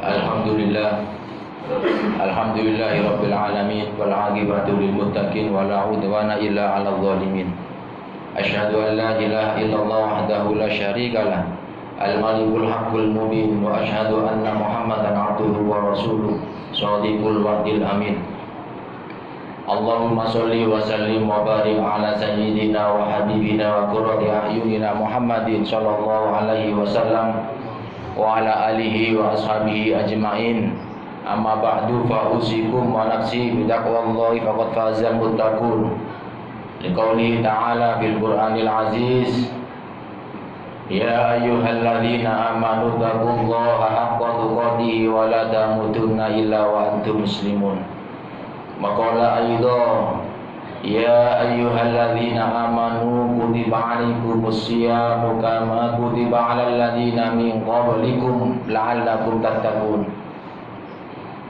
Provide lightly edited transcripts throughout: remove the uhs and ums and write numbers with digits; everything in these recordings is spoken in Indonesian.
Alhamdulillah Alhamdulillahirabbil alamin wal 'aqibatu lil muttaqin wala 'udwana illa 'alal zalimin. Asyhadu an la ilaha illallah wahdahu la syarikalah al-malikul haqqul mubin wa asyhadu anna Muhammadan 'abduhu wa rasuluh shadiqul wa'dil amin. Allahumma sholli wa sallim wa barik ala sayyidina wa habibina wa qurrati a'yunina Muhammadin sallallahu alaihi wasallam wa ala alihi wa ashabihi ajma'in. Amma ba'du fa usikum wa nafsi bi taqwallahi faqad fazal muttaqun. Liqaulihi ta'ala fil Qur'anil aziz, ya ayyuhalladzina amanu taqullaha haqqa tuqatih wa la tamutunna illa wa antum muslimun. Maqala aidha, ya ayyuhalladzina amanu kutiba 'alaikumus syiyamu kama kutiba 'alal ladzina min qablikum la'allakum tattaqun.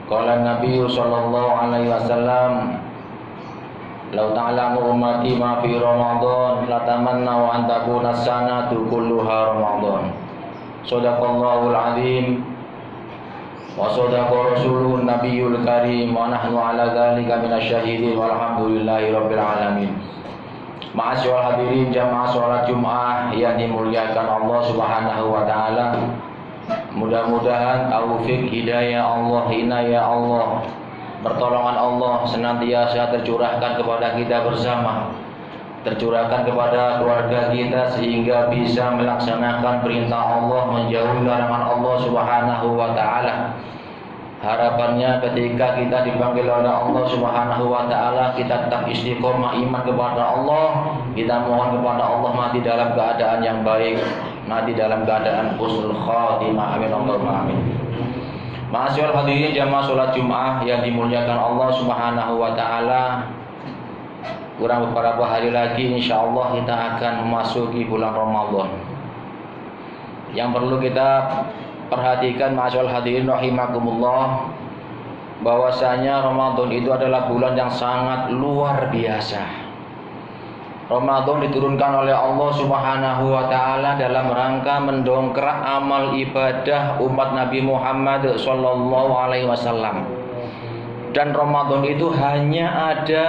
Qala Nabi sallallahu alaihi wasallam, law ta'lamu ummati ma fi Ramadan latamannaw an takuna as-sanatu kulluha Ramadan. Shadaqallahul azim wa shadaqa rasuluhun nabiyul karim wa nahnu ala dzalika minasyahidin walhamdulillahi rabbil alamin. Ma'asyiral hadirin jamaah salat Jumat yang dimuliakan Allah Subhanahu wa taala. Mudah-mudahan taufik hidayah Allah, inayah Allah, pertolongan Allah senantiasa tercurahkan kepada kita bersama, tercurahkan kepada keluarga kita sehingga bisa melaksanakan perintah Allah, menjauhi larangan Allah Subhanahu wa taala. Harapannya ketika kita dipanggil oleh Allah Subhanahu wa taala, kita tetap istiqomah iman kepada Allah. Kita mohon kepada Allah mati dalam keadaan yang baik, mati dalam keadaan husnul khatimah. Amin Allahumma amin. Ma'asyiral hadirin jamaah salat Jumat yang dimuliakan Allah Subhanahu wa taala. Kurang beberapa hari lagi insyaallah kita akan memasuki bulan Ramadan. Yang perlu kita perhatikan ma'asyiral hadirin rahimakumullah, bahwasanya Ramadan itu adalah bulan yang sangat luar biasa. Ramadan diturunkan oleh Allah Subhanahu wa taala dalam rangka mendongkrak amal ibadah umat Nabi Muhammad sallallahu alaihi wasallam. Dan Ramadan itu hanya ada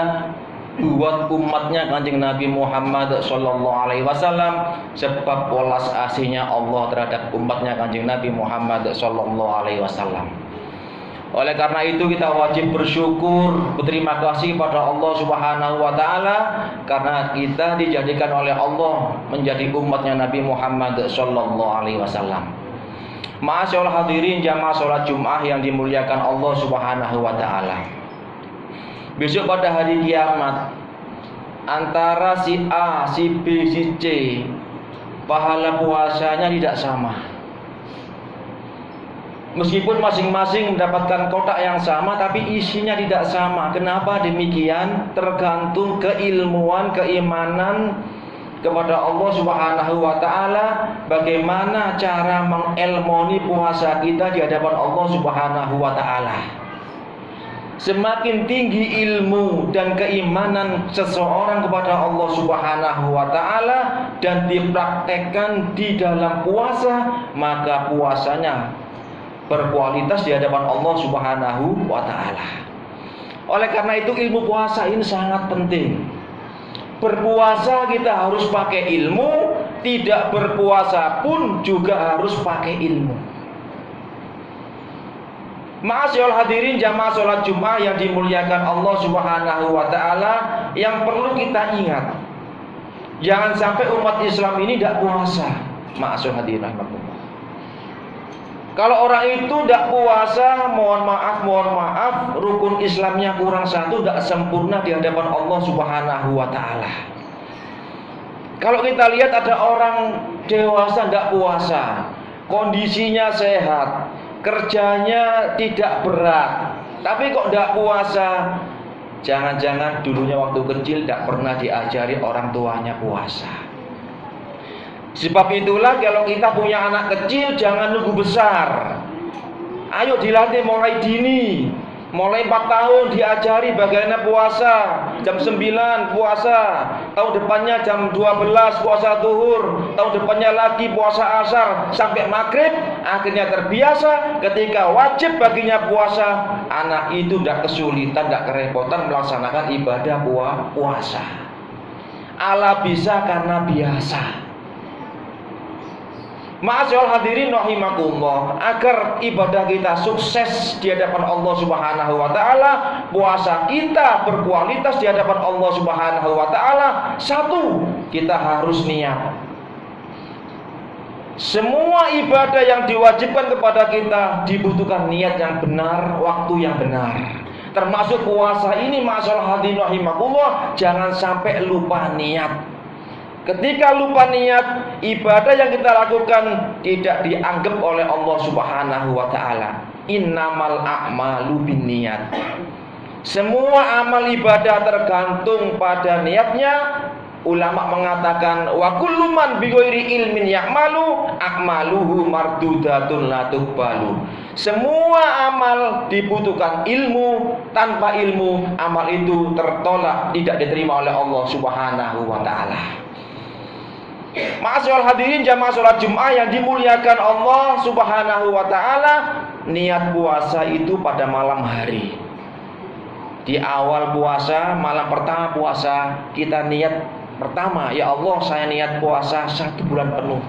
buat umatnya Kanjeng Nabi Muhammad sallallahu alaihi wasallam, sebab welas asihnya Allah terhadap umatnya Kanjeng Nabi Muhammad sallallahu alaihi wasallam. Oleh karena itu kita wajib bersyukur, berterima kasih pada Allah Subhanahu wa taala karena kita dijadikan oleh Allah menjadi umatnya Nabi Muhammad sallallahu alaihi wasallam. Ma'asyiral hadirin jamaah salat Jumat yang dimuliakan Allah Subhanahu wa taala. Besok pada hari kiamat antara si A, si B, si C pahala puasanya tidak sama. Meskipun masing-masing mendapatkan kotak yang sama, tapi isinya tidak sama. Kenapa demikian? Tergantung keilmuan, keimanan kepada Allah Subhanahu wa taala, bagaimana cara mengelmoni puasa kita di hadapan Allah Subhanahu wa taala. Semakin tinggi ilmu dan keimanan seseorang kepada Allah Subhanahu wa taala dan dipraktekkan di dalam puasa, maka puasanya berkualitas di hadapan Allah Subhanahu wa taala. Oleh karena itu ilmu puasa ini sangat penting. Berpuasa kita harus pakai ilmu, tidak berpuasa pun juga harus pakai ilmu. Ma'asyiral hadirin jamaah salat Jumat yang dimuliakan Allah Subhanahu wa taala, yang perlu kita ingat, jangan sampai umat Islam ini tidak puasa. Ma'asyiral hadirin rahimakumullah. Kalau orang itu tidak puasa, mohon maaf, rukun Islamnya kurang satu, tidak sempurna di hadapan Allah Subhanahu wa taala. Kalau kita lihat ada orang dewasa tidak puasa, kondisinya sehat, kerjanya tidak berat, tapi kok tidak puasa, jangan-jangan dulunya waktu kecil tidak pernah diajari orang tuanya puasa. Sebab itulah kalau kita punya anak kecil jangan nunggu besar. Ayo dilatih mulai dini. Mulai 4 tahun diajari bagaimana puasa, jam 9 puasa, tahun depannya jam 12 puasa zuhur, tahun depannya lagi puasa asar sampai maghrib. Akhirnya terbiasa, ketika wajib baginya puasa, anak itu tidak kesulitan, tidak kerepotan melaksanakan ibadah puasa. Allah bisa karena biasa. Ma'asyiral hadirin rahimakumullah, agar ibadah kita sukses di hadapan Allah Subhanahu wa taala, puasa kita berkualitas di hadapan Allah Subhanahu wa taala, satu, kita harus niat. Semua ibadah yang diwajibkan kepada kita dibutuhkan niat yang benar, waktu yang benar. Termasuk puasa ini, ma'asyiral hadirin rahimakumullah, jangan sampai lupa niat. Ketika lupa niat, ibadah yang kita lakukan tidak dianggap oleh Allah Subhanahu wa taala. Innamal a'malu binniyat. Semua amal ibadah tergantung pada niatnya. Ulama mengatakan wa kullu man bighairi ilmin ya'malu a'maluhu mardudatun la tuqbalu. Semua amal dibutuhkan ilmu, tanpa ilmu amal itu tertolak, tidak diterima oleh Allah Subhanahu wa taala. Ma'asyiral hadirin jamaah salat Jumat yang dimuliakan Allah Subhanahu wa taala, niat puasa itu pada malam hari. Di awal puasa, malam pertama puasa, kita niat pertama, ya Allah saya niat puasa 1 bulan penuh.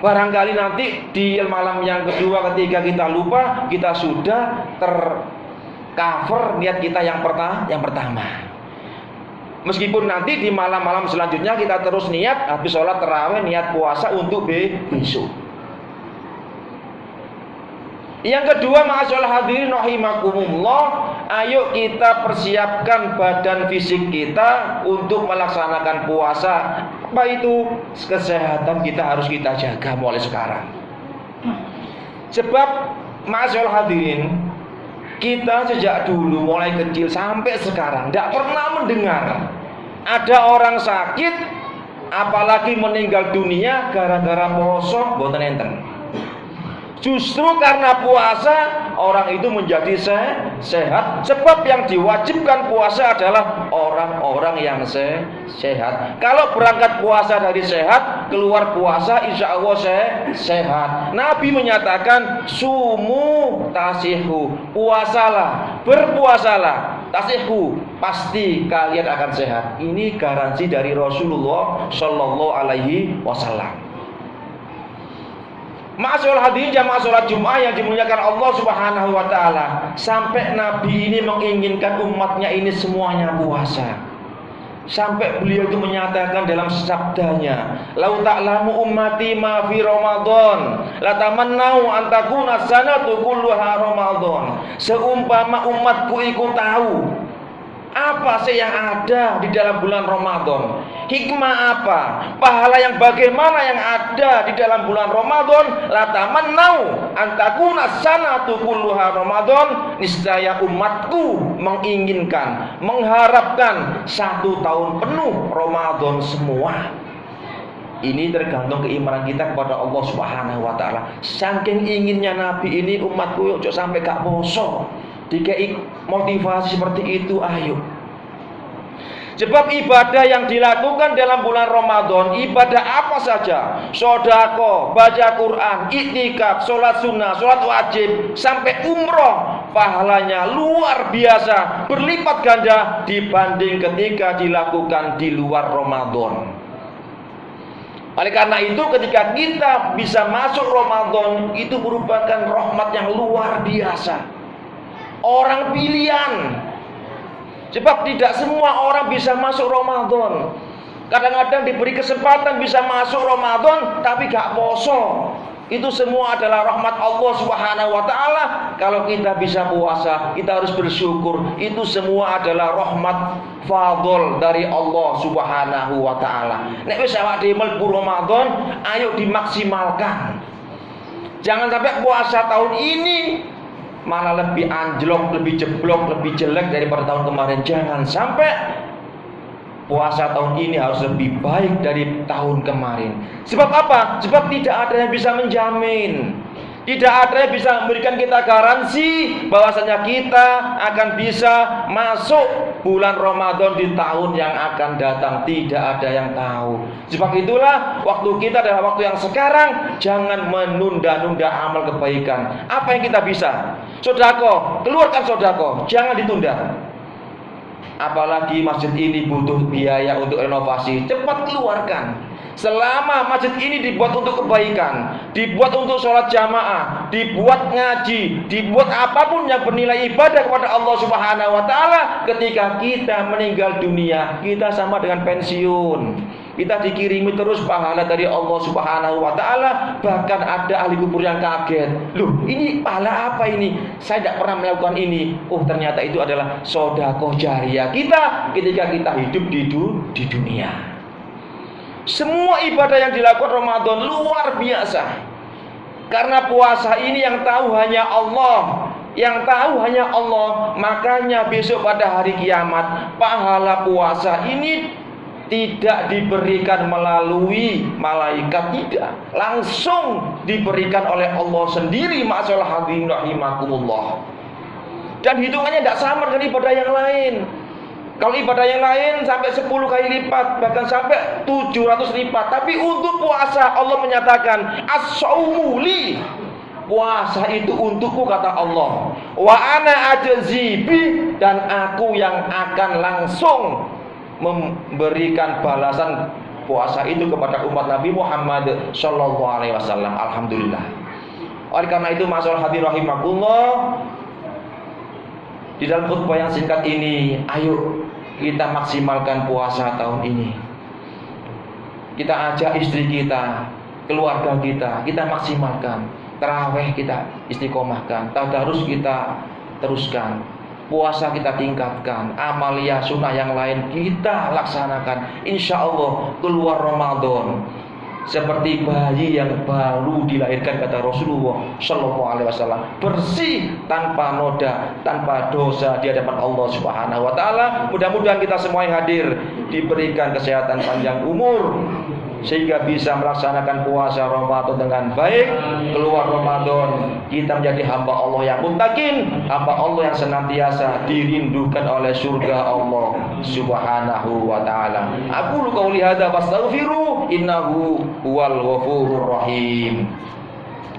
Barangkali nanti di malam yang kedua ketika kita lupa, kita sudah tercover niat kita yang pertama. Meskipun nanti di malam-malam selanjutnya kita terus niat, habis sholat tarawih niat puasa untuk besok. Yang kedua, ma'asyiral hadirin rahimakumullah, ayo kita persiapkan badan fisik kita untuk melaksanakan puasa. Apa itu? Kesehatan kita harus kita jaga mulai sekarang. Sebab ma'asyiral hadirin, kita sejak dulu mulai kecil sampai sekarang tidak pernah mendengar ada orang sakit, apalagi meninggal dunia gara-gara poso boten enten. Justru karena puasa orang itu menjadi sehat. Sebab yang diwajibkan puasa adalah orang-orang yang sehat. Kalau berangkat puasa dari sehat, keluar puasa insya Allah sehat. Nabi menyatakan sumu tasihu, puasalah, berpuasalah, tasihu, pasti kalian akan sehat. Ini garansi dari Rasulullah Shallallahu Alaihi Wasallam. Ma'asyiral hadirin jamaah salat Jumat yang dimuliakan Allah Subhanahu wa taala, sampai Nabi ini menginginkan umatnya ini semuanya puasa. Sampai beliau itu menyatakan dalam sabdanya, "Lau ta'lamu ummati ma fi Ramadan, la tamannau an takuna sanatu kulluha Ramadan." Seumpama umatku ikut tahu apa sih yang ada di dalam bulan Ramadan, hikmah apa, pahala yang bagaimana yang ada di dalam bulan Ramadan, la tamannau an takuna sanatu kulluha Ramadan, niscaya umatku menginginkan, mengharapkan 1 tahun penuh Ramadan semua. Ini tergantung keimanan kita kepada Allah Subhanahu wa taala. Saking inginnya Nabi ini umatku yuk sampai gak poso. Dikei motivasi seperti itu, ayo. Sebab ibadah yang dilakukan dalam bulan Ramadan, ibadah apa saja, sedekah, baca Quran, iktikaf, sholat sunnah, sholat wajib, sampai umroh, pahalanya luar biasa, berlipat ganda dibanding ketika dilakukan di luar Ramadan. Oleh karena itu, ketika kita bisa masuk Ramadan, itu merupakan rahmat yang luar biasa. Orang pilihan. Sebab tidak semua orang bisa masuk Ramadan. Kadang-kadang diberi kesempatan bisa masuk Ramadan tapi gak poso. Itu semua adalah rahmat Allah Subhanahu wa taala. Kalau kita bisa puasa, kita harus bersyukur. Itu semua adalah rahmat fadl dari Allah Subhanahu wa taala. Nek wis awak dhewe mlebu Ramadan, ayo dimaksimalkan. Jangan sampai puasa tahun ini malah lebih anjlok, lebih jeblok, lebih jelek daripada tahun kemarin. Jangan sampai puasa tahun ini harus lebih baik dari tahun kemarin. Sebab apa? Sebab tidak ada yang bisa menjamin. Tidak ada yang bisa memberikan kita garansi bahwasanya kita akan bisa masuk bulan Ramadan di tahun yang akan datang. Tidak ada yang tahu. Sebab itulah waktu kita adalah waktu yang sekarang. Jangan menunda-nunda amal kebaikan. Apa yang kita bisa? Sedekah, keluarkan sedekah, jangan ditunda. Apalagi masjid ini butuh biaya untuk renovasi, cepat keluarkan. Selama masjid ini dibuat untuk kebaikan, dibuat untuk sholat jamaah, dibuat ngaji, dibuat apapun yang bernilai ibadah kepada Allah Subhanahu wa Ta'ala, ketika kita meninggal dunia, kita sama dengan pensiun. Kita dikirimi terus pahala dari Allah Subhanahu wa Ta'ala. Bahkan ada ahli kubur yang kaget, loh ini pahala apa ini? Saya tidak pernah melakukan ini. Oh ternyata itu adalah sedekah jariyah kita ketika kita hidup di dunia. Semua ibadah yang dilakukan Ramadan luar biasa. Karena puasa ini yang tahu hanya Allah. Yang tahu hanya Allah. Makanya besok pada hari kiamat, pahala puasa ini tidak diberikan melalui malaikat, tidak. Langsung diberikan oleh Allah sendiri. Ma'asyiral hadirin rahimakumullah. Dan hitungannya tidak sama dengan ibadah yang lain. Kalau ibadah yang lain sampai 10 kali lipat, bahkan sampai 700 lipat. Tapi untuk puasa Allah menyatakan as-saumu li. Puasa itu untukku kata Allah. Wa ana ajzibi, dan aku yang akan langsung memberikan balasan puasa itu kepada umat Nabi Muhammad sallallahu alaihi wasallam. Alhamdulillah. Oleh karena itu masalah hadirin rahimakumullah, di dalam khutbah yang singkat ini, ayo kita maksimalkan puasa tahun ini. Kita ajak istri kita, keluarga kita maksimalkan. Tarawih kita istiqomahkan, tadarus kita teruskan, puasa kita tingkatkan, amalia sunnah yang lain kita laksanakan. Insya Allah keluar Ramadan seperti bayi yang baru dilahirkan, kata Rasulullah Shallallahu Alaihi Wasallam, bersih, tanpa noda, tanpa dosa di hadapan Allah Subhanahu Wa Taala. Mudah-mudahan kita semua yang hadir diberikan kesehatan panjang umur, sehingga bisa melaksanakan puasa Ramadan dengan baik. Keluar Ramadan kita menjadi hamba Allah yang muttaqin, hamba Allah yang senantiasa dirindukan oleh surga Allah Subhanahu wa Ta'ala. Aku qauli hadza fastaghfiru innahu huwal ghafurur rahim.